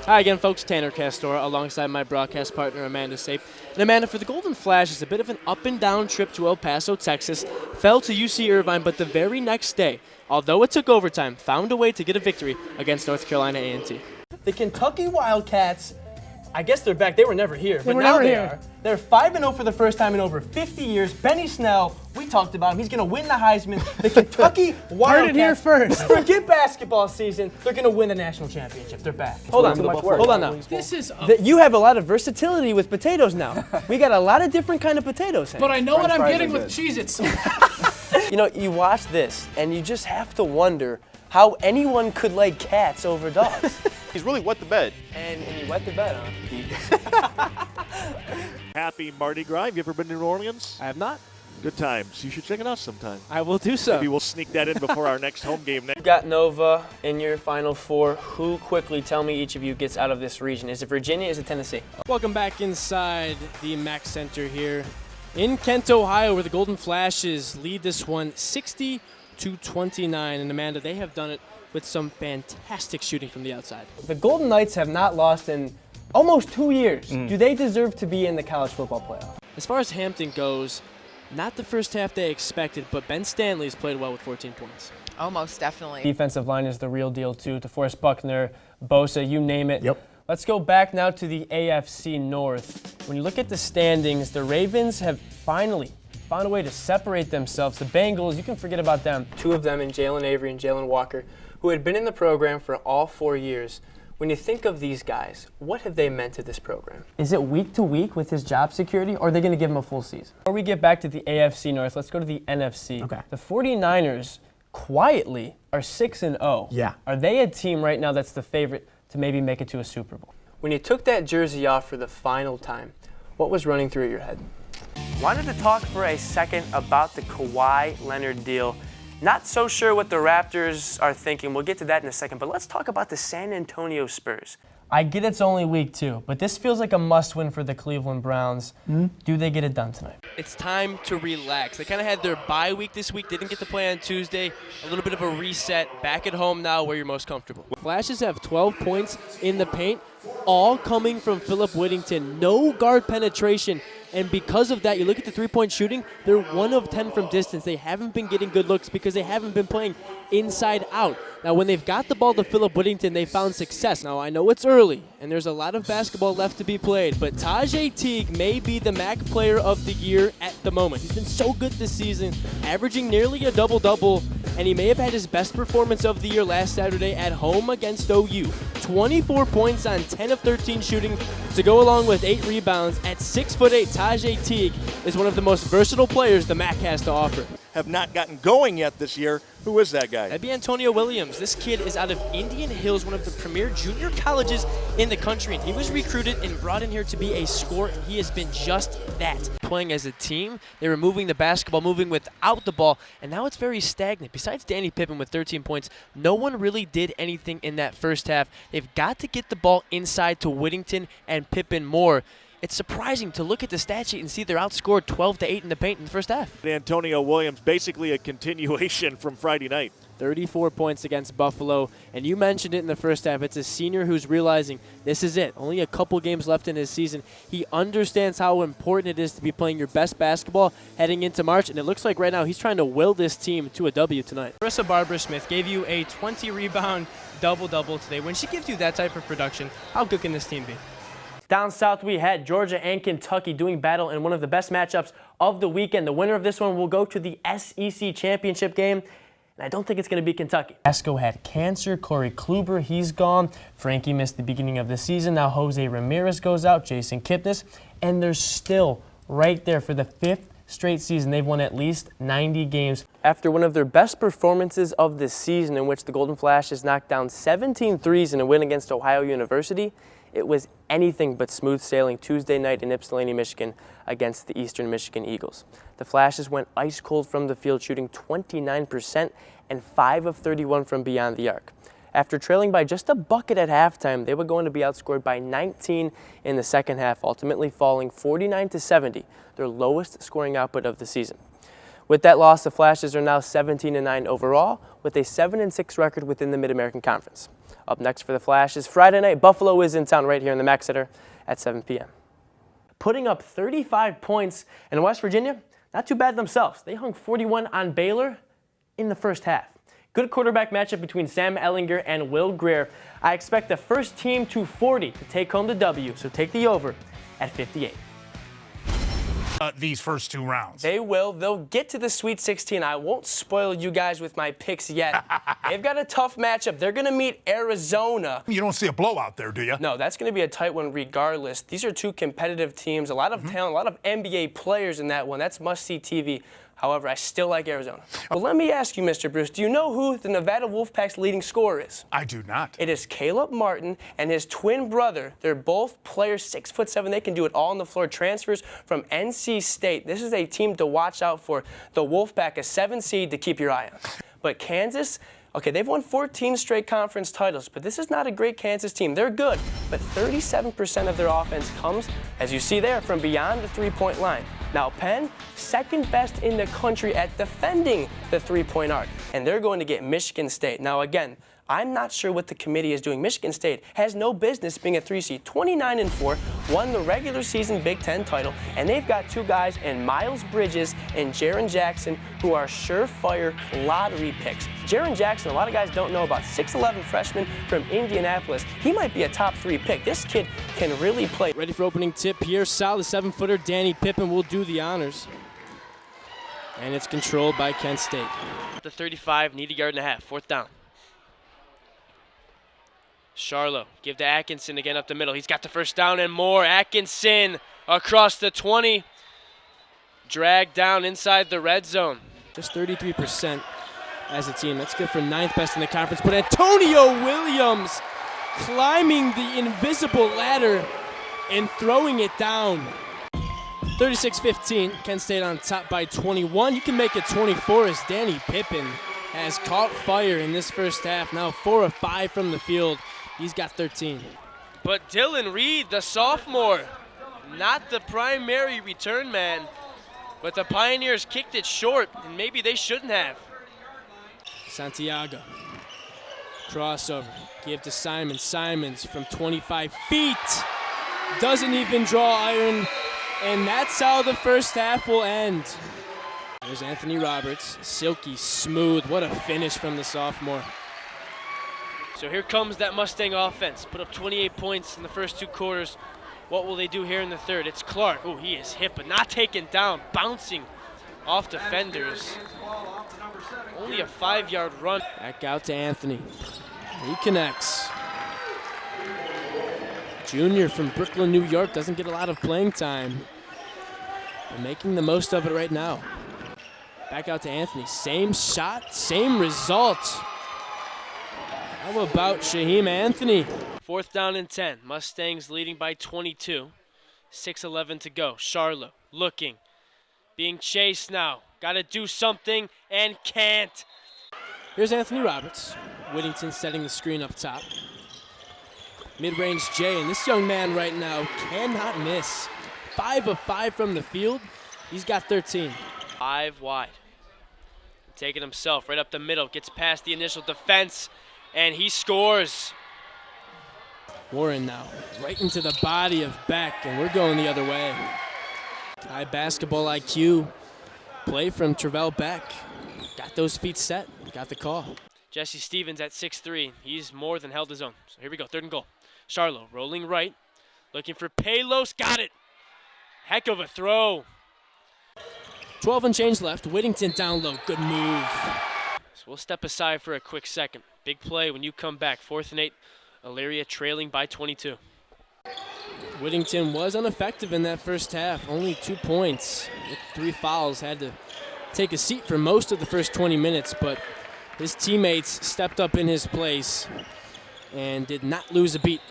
Hi again, folks. Tanner Castora alongside my broadcast partner, Amanda Sape. And Amanda, for the Golden Flash, it's a bit of an up-and-down trip to El Paso, Texas. Fell to UC Irvine, but the very next day, although it took overtime, found a way to get a victory against North Carolina A&T. The Kentucky Wildcats, I guess they're back. They were never here, but were now never they here. are. They're 5-0 for the first time in over 50 years. Benny Snell, we talked about him. He's going to win the Heisman. The Kentucky Wildcats. Heard it here first. Forget basketball season. They're going to win the national championship. They're back. Hold on. Hold on now. This is. You have a lot of versatility with potatoes now. We got a lot of different kind of potatoes. But I know what I'm getting with Cheez-Its. You know, you watch this, and you just have to wonder how anyone could like cats over dogs. He's really wet the bed. And you wet the bed, huh? Happy Mardi Gras. Have you ever been to New Orleans? I have not. Good times. You should check it out sometime. I will do so. Maybe we'll sneak that in before our next home game. You got Nova in your Final Four. Who, quickly tell me, each of you gets out of this region? Is it Virginia? Is it Tennessee? Welcome back inside the Mac Center here in Kent, Ohio, where the Golden Flashes lead this one 60-29. And Amanda, they have done it with some fantastic shooting from the outside. The Golden Knights have not lost in almost 2 years. Do they deserve to be in the college football playoff? As far as Hampton goes, not the first half they expected, but Ben Stanley has played well with 14 points. Oh, most definitely. Defensive line is the real deal, too. DeForest Buckner, Bosa, you name it. Yep. Let's go back now to the AFC North. When you look at the standings, the Ravens have finally found a way to separate themselves. The Bengals, you can forget about them. Two of them in Jalen Avery and Jalen Walker, who had been in the program for all 4 years. When you think of these guys, what have they meant to this program? Is it week to week with his job security, or are they going to give him a full season? Before we get back to the AFC North, let's go to the NFC. Okay. The 49ers quietly are 6-0. Yeah. Are they a team right now that's the favorite to maybe make it to a Super Bowl? When you took that jersey off for the final time, what was running through your head? Wanted to talk for a second about the Kawhi Leonard deal. Not so sure what the Raptors are thinking. We'll get to that in a second, but let's talk about the San Antonio Spurs. I get it's only week 2, but this feels like a must-win for the Cleveland Browns. Do they get it done tonight? It's time to relax. They kind of had their bye week this week, didn't get to play on Tuesday. A little bit of a reset. Back at home now where you're most comfortable. Flashes have 12 points in the paint, all coming from Philip Whittington. No guard penetration. And because of that, you look at the three-point shooting, they're 1 of 10 from distance. They haven't been getting good looks because they haven't been playing inside out. Now, when they've got the ball to Philip Whittington, they found success. Now, I know it's early, and there's a lot of basketball left to be played, but Tajay Teague may be the MAC Player of the Year at the moment. He's been so good this season, averaging nearly a double-double, and he may have had his best performance of the year last Saturday at home against OU. 24 points on 10 of 13 shooting to go along with 8 rebounds. At 6'8", Tajay Teague is one of the most versatile players the MAC has to offer. Have not gotten going yet this year. Who is that guy? That'd be Antonio Williams. This kid is out of Indian Hills, one of the premier junior colleges in the country. And he was recruited and brought in here to be a scorer, and he has been just that. Playing as a team, they were moving the basketball, moving without the ball, and now it's very stagnant. Besides Danny Pippen with 13 points, no one really did anything in that first half. They've got to get the ball inside to Whittington and Pippen more. It's surprising to look at the stat sheet and see they're outscored 12-8 in the paint in the first half. Antonio Williams, basically a continuation from Friday night. 34 points against Buffalo, and you mentioned it in the first half. It's a senior who's realizing this is it. Only a couple games left in his season. He understands how important it is to be playing your best basketball heading into March, and it looks like right now he's trying to will this team to a W tonight. Marissa Barbara-Smith gave you a 20-rebound double-double today. When she gives you that type of production, how good can this team be? Down south, we had Georgia and Kentucky doing battle in one of the best matchups of the weekend. The winner of this one will go to the SEC championship game, and I don't think it's going to be Kentucky. Esco had cancer. Corey Kluber, he's gone. Frankie missed the beginning of the season. Now Jose Ramirez goes out. Jason Kipnis, and they're still right there for the 5th straight season. They've won at least 90 games. After one of their best performances of this season, in which the Golden Flashes knocked down 17 threes in a win against Ohio University, it was anything but smooth sailing Tuesday night in Ypsilanti, Michigan against the Eastern Michigan Eagles. The Flashes went ice cold from the field, shooting 29% and 5 of 31 from beyond the arc. After trailing by just a bucket at halftime, they were going to be outscored by 19 in the second half, ultimately falling 49-70, their lowest scoring output of the season. With that loss, the Flashes are now 17-9 overall, with a 7-6 record within the Mid-American Conference. Up next for the Flashes, Friday night, Buffalo is in town right here in the Mac Center at 7 p.m. Putting up 35 points in West Virginia, not too bad themselves. They hung 41 on Baylor in the first half. Good quarterback matchup between Sam Ehlinger and Will Greer. I expect the first team to 40 to take home the W, so take the over at 58. These first 2 rounds. They will. They'll get to the Sweet 16. I won't spoil you guys with my picks yet. They've got a tough matchup. They're going to meet Arizona. You don't see a blowout there, do you? No, that's going to be a tight one regardless. These are 2 competitive teams, a lot of talent, a lot of NBA players in that one. That's must-see TV. However, I still like Arizona. Well, let me ask you, Mr. Bruce, do you know who the Nevada Wolfpack's leading scorer is? I do not. It is Caleb Martin and his twin brother. They're both players, 6'7". They can do it all on the floor. Transfers from NC State. This is a team to watch out for. The Wolfpack, a 7 seed to keep your eye on. But Kansas, okay, they've won 14 straight conference titles, but this is not a great Kansas team. They're good, but 37% of their offense comes, as you see there, from beyond the three-point line. Now, Penn, second best in the country at defending the three-point arc, and they're going to get Michigan State. Now, again, I'm not sure what the committee is doing. Michigan State has no business being a 3 seed. 29-4, won the regular season Big Ten title, and they've got 2 guys in Miles Bridges and Jaren Jackson who are surefire lottery picks. Jaren Jackson, a lot of guys don't know about, 6'11" freshman from Indianapolis. He might be a top 3 pick. This kid can really play. Ready for opening tip here. Solid 7-footer Danny Pippen will do the honors. And it's controlled by Kent State. The 35, need a yard and a half, 4th down. Charlo, give to Atkinson again up the middle. He's got the first down and more. Atkinson across the 20. Dragged down inside the red zone. Just 33% as a team. That's good for 9th best in the conference. But Antonio Williams climbing the invisible ladder and throwing it down. 36-15, Kent State on top by 21. You can make it 24 as Danny Pippen has caught fire in this first half. Now 4 of 5 from the field. He's got 13. But Dylan Reed, the sophomore, not the primary return man, but the Pioneers kicked it short, and maybe they shouldn't have. Santiago, crossover, give to Simon. Simons from 25 feet, doesn't even draw iron, and that's how the first half will end. There's Anthony Roberts, silky smooth, what a finish from the sophomore. So here comes that Mustang offense. Put up 28 points in the first 2 quarters. What will they do here in the third? It's Clark. Oh, he is hit, but not taken down. Bouncing off defenders. Only a 5-yard run. Back out to Anthony. He connects. Junior from Brooklyn, New York, doesn't get a lot of playing time. They're making the most of it right now. Back out to Anthony. Same shot, same result. How about Shaheem Anthony? 4th down and 10. Mustangs leading by 22. 6:11 to go. Charlo looking. Being chased now. Got to do something and can't. Here's Anthony Roberts. Whittington setting the screen up top. Mid-range J, and this young man right now cannot miss. 5 of 5 from the field. He's got 13. 5 wide. Taking himself right up the middle. Gets past the initial defense. And he scores. Warren now, right into the body of Beck, and we're going the other way. High basketball IQ. Play from Travell Beck. Got those feet set, got the call. Jesse Stevens at 6'3". He's more than held his own. So here we go, 3rd and goal. Charlo rolling right, looking for Palos, got it. Heck of a throw. 12 and change left, Whittington down low, good move. So we'll step aside for a quick second. Big play when you come back. 4th and 8. Elyria trailing by 22. Whittington was ineffective in that first half. Only 2 points with 3 fouls. Had to take a seat for most of the first 20 minutes, but his teammates stepped up in his place and did not lose a beat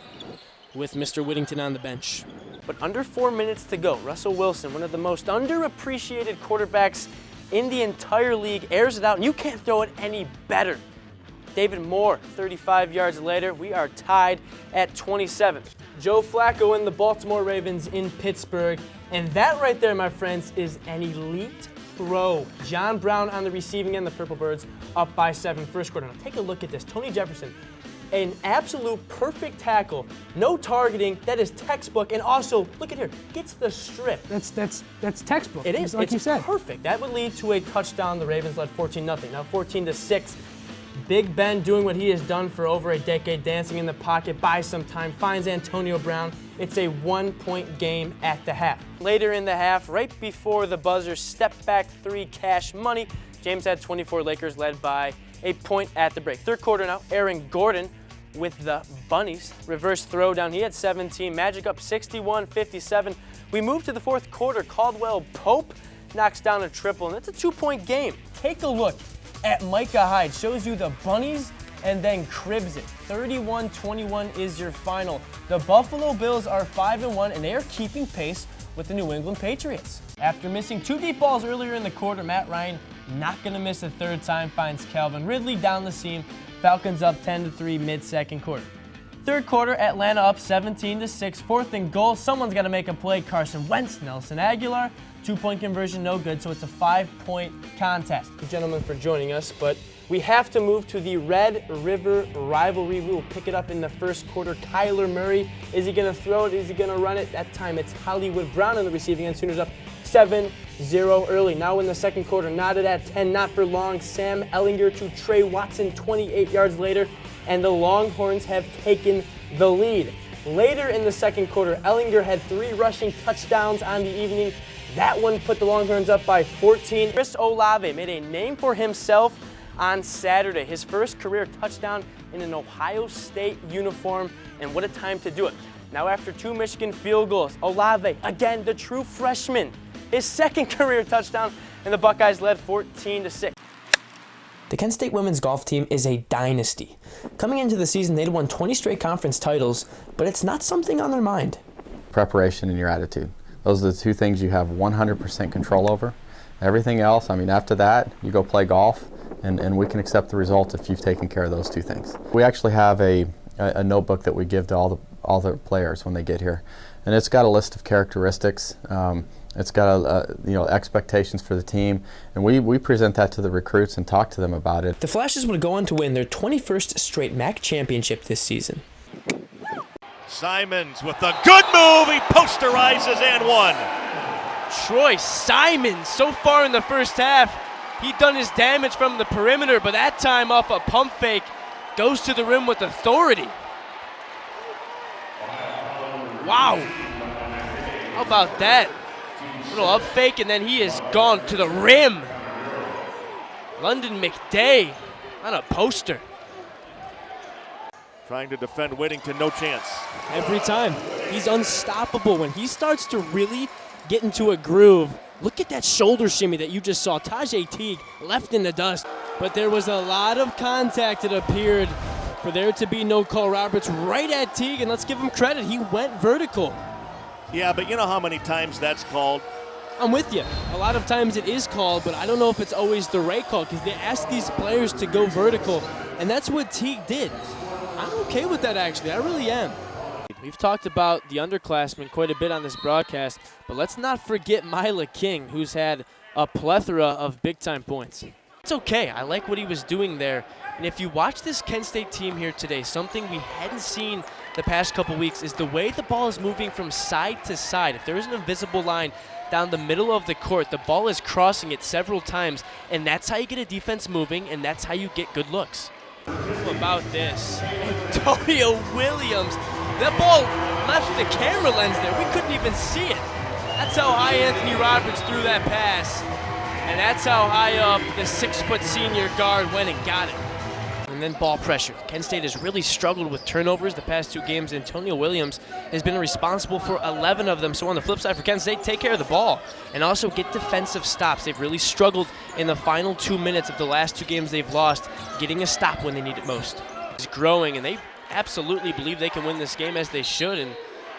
with Mr. Whittington on the bench. But under 4 minutes to go, Russell Wilson, one of the most underappreciated quarterbacks in the entire league, airs it out, and you can't throw it any better. David Moore, 35 yards later, we are tied at 27. Joe Flacco and the Baltimore Ravens in Pittsburgh, and that right there, my friends, is an elite throw. John Brown on the receiving end, the Purple Birds up by 7 first quarter. Now take a look at this. Tony Jefferson An absolute perfect tackle, no targeting, that is textbook, and also, look at here, gets the strip. That's textbook. It is, like it's you said. perfect. That would lead to a touchdown. The Ravens led 14-0. Now 14-6. Big Ben doing what he has done for over a decade, dancing in the pocket, buys some time, finds Antonio Brown. It's a 1-point game at the half. Later in the half, right before the buzzer, step back 3 cash money. James had 24, Lakers led by a point at the break. Third quarter now, Aaron Gordon with the Bunnies. Reverse throwdown, he had 17. Magic up 61-57. We move to the fourth quarter. Caldwell Pope knocks down a triple, and it's a 2-point game. Take a look at Micah Hyde. Shows you the Bunnies and then cribs it. 31-21 is your final. The Buffalo Bills are 5-1, and they are keeping pace with the New England Patriots. After missing 2 deep balls earlier in the quarter, Matt Ryan not going to miss a third time, finds Calvin Ridley down the seam. Falcons up 10-3 mid-second quarter. Third quarter, Atlanta up 17-6. Fourth and goal. Someone's got to make a play. Carson Wentz, Nelson Aguilar. 2-point conversion, no good, so it's a 5-point contest. Thank you, gentlemen, for joining us, but we have to move to the Red River rivalry. We will pick it up in the first quarter. Kyler Murray, is he going to throw it? Is he going to run it? That time it's Hollywood Brown in the receiving end. Sooners up 7-0 early. Now in the second quarter, knotted at 10, not for long. Sam Ellinger to Trey Watson 28 yards later, and the Longhorns have taken the lead. Later in the second quarter, Ellinger had 3 rushing touchdowns on the evening. That one put the Longhorns up by 14. Chris Olave made a name for himself on Saturday. His first career touchdown in an Ohio State uniform, and what a time to do it. Now after 2 Michigan field goals, Olave, again, the true freshman, his second career touchdown, and the Buckeyes led 14-6. The Kent State women's golf team is a dynasty. Coming into the season, they'd won 20 straight conference titles, but it's not something on their mind. Preparation and your attitude. Those are the 2 things you have 100% control over. Everything else, I mean, after that, you go play golf, and we can accept the result if you've taken care of those 2 things. We actually have a notebook that we give to all the players when they get here, and it's got a list of characteristics. It's got expectations for the team, and we present that to the recruits and talk to them about it. The Flashes would go on to win their 21st straight MAC championship this season. Simons with a good move. He posterizes and one. Troy Simons, so far in the first half, he'd done his damage from the perimeter, but that time off a pump fake, goes to the rim with authority. Wow. How about that? Little up fake, and then he is gone to the rim. London McDay on a poster. Trying to defend Whittington, no chance. Every time. He's unstoppable. When he starts to really get into a groove, look at that shoulder shimmy that you just saw. Tajay Teague left in the dust. But there was a lot of contact, it appeared, for there to be no call. Roberts right at Teague, and let's give him credit. He went vertical. Yeah, but you know how many times that's called? I'm with you. A lot of times it is called, but I don't know if it's always the right call because they ask these players to go vertical, and that's what Teague did. I'm okay with that, actually. I really am. We've talked about the underclassmen quite a bit on this broadcast, but let's not forget Mila King, who's had a plethora of big-time points. It's okay. I like what he was doing there. And if you watch this Kent State team here today, something we hadn't seen the past couple weeks is the way the ball is moving from side to side. If there is an invisible line down the middle of the court, the ball is crossing it several times, and that's how you get a defense moving, and that's how you get good looks. How about this? Antonio Williams. That ball left the camera lens there. We couldn't even see it. That's how high Anthony Roberts threw that pass. And that's how high up the 6-foot senior guard went and got it. And then ball pressure. Kent State has really struggled with turnovers the past 2 games. Antonio Williams has been responsible for 11 of them. So on the flip side for Kent State, take care of the ball and also get defensive stops. They've really struggled in the final 2 minutes of the last 2 games they've lost, getting a stop when they need it most. It's growing, and they absolutely believe they can win this game, as they should. And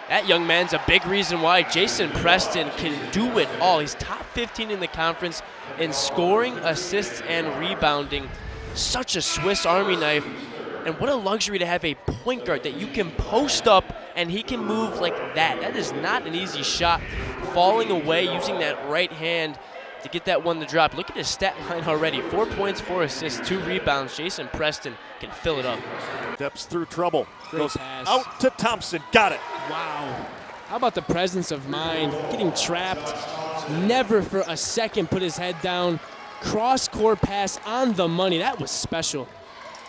that young man's a big reason why Jason Preston can do it all. He's top 15 in the conference in scoring, assists, and rebounding. Such a Swiss Army knife, and what a luxury to have a point guard that you can post up and he can move like that. That is not an easy shot. Falling away, using that right hand to get that one to drop. Look at his stat line already. 4 points, 4 assists, 2 rebounds. Jason Preston can fill it up. Steps through trouble. Great Goes pass. out to Thompson. Got it. Wow. How about the presence of mind? Getting trapped. Never for a second put his head down. Cross-court pass on the money. That was special.